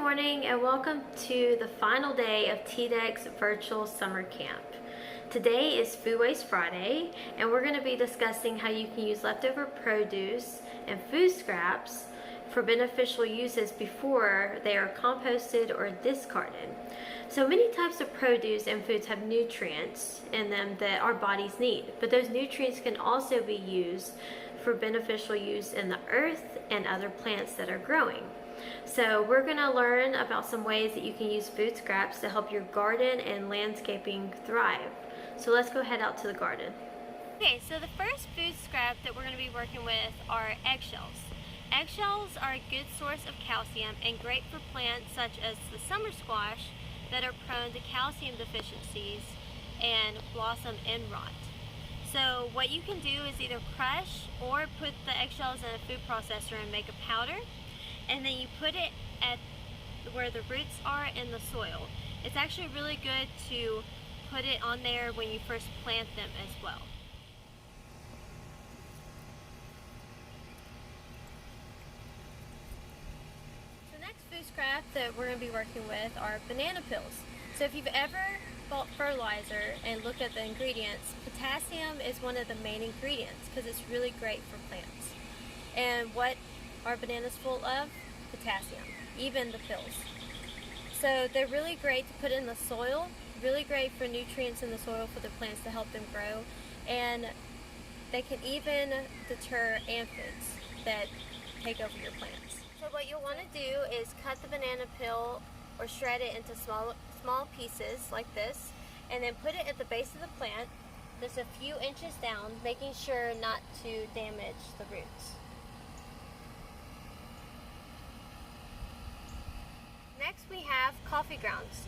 morning and welcome to the final day of TDEC's virtual summer camp. Today is Food Waste Friday and we're going to be discussing how you can use leftover produce and food scraps for beneficial uses before they are composted or discarded. So many types of produce and foods have nutrients in them that our bodies need, but those nutrients can also be used for beneficial use in the earth and other plants that are growing. So we're going to learn about some ways that you can use food scraps to help your garden and landscaping thrive. So let's go head out to the garden. Okay, so the first food scrap that we're going to be working with are eggshells. Eggshells are a good source of calcium and great for plants such as the summer squash that are prone to calcium deficiencies and blossom end rot. So what you can do is either crush or put the eggshells in a food processor and make a powder, and then you put it at where the roots are in the soil. It's actually really good to put it on there when you first plant them as well. The next food scrap that we're going to be working with are banana peels. So if you've ever bought fertilizer and looked at the ingredients, potassium is one of the main ingredients because it's really great for plants. And what are bananas full of? Potassium, even the peels. So they're really great to put in the soil, really great for nutrients in the soil for the plants to help them grow, and they can even deter aphids that take over your plants. So what you'll want to do is cut the banana peel or shred it into small pieces like this, and then put it at the base of the plant, just a few inches down, making sure not to damage the roots. Next we have coffee grounds.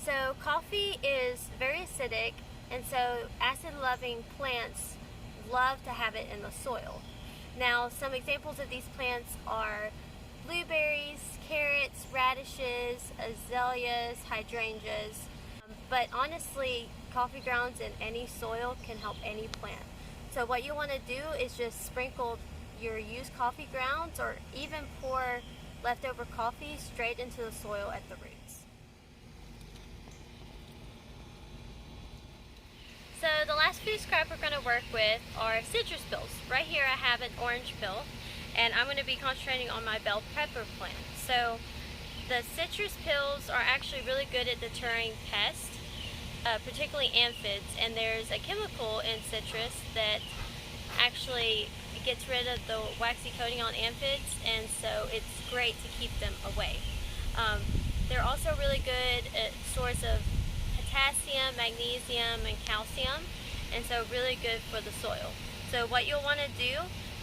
So coffee is very acidic, and so acid-loving plants love to have it in the soil. Now some examples of these plants are blueberries, carrots, radishes, azaleas, hydrangeas. But honestly, coffee grounds in any soil can help any plant. So what you want to do is just sprinkle your used coffee grounds or even pour leftover coffee straight into the soil at the roots. So the last food scrap we're going to work with are citrus peels. Right here I have an orange peel, and I'm going to be concentrating on my bell pepper plant. So the citrus peels are actually really good at deterring pests, particularly aphids, and there's a chemical in citrus that actually gets rid of the waxy coating on aphids, and so it's great to keep them away. They're also really good source of potassium, magnesium, and calcium, and so really good for the soil. So what you'll want to do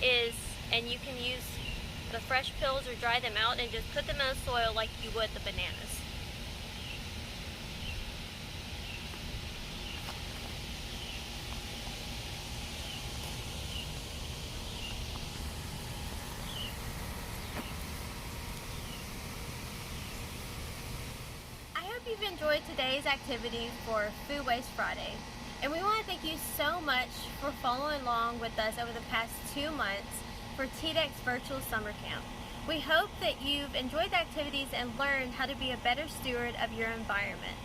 is, and you can use the fresh peels or dry them out and just put them in the soil like you would the bananas. I hope you've enjoyed today's activity for Food Waste Friday, and we want to thank you so much for following along with us over the past 2 months for TDEC's virtual summer camp. We hope that you've enjoyed the activities and learned how to be a better steward of your environment.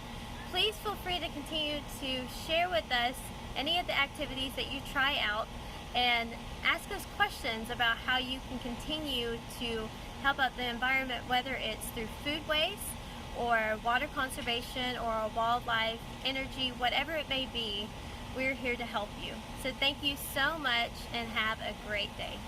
Please feel free to continue to share with us any of the activities that you try out and ask us questions about how you can continue to help out the environment, whether it's through food waste or water conservation or wildlife, energy, whatever it may be. We're here to help you. So thank you so much and have a great day.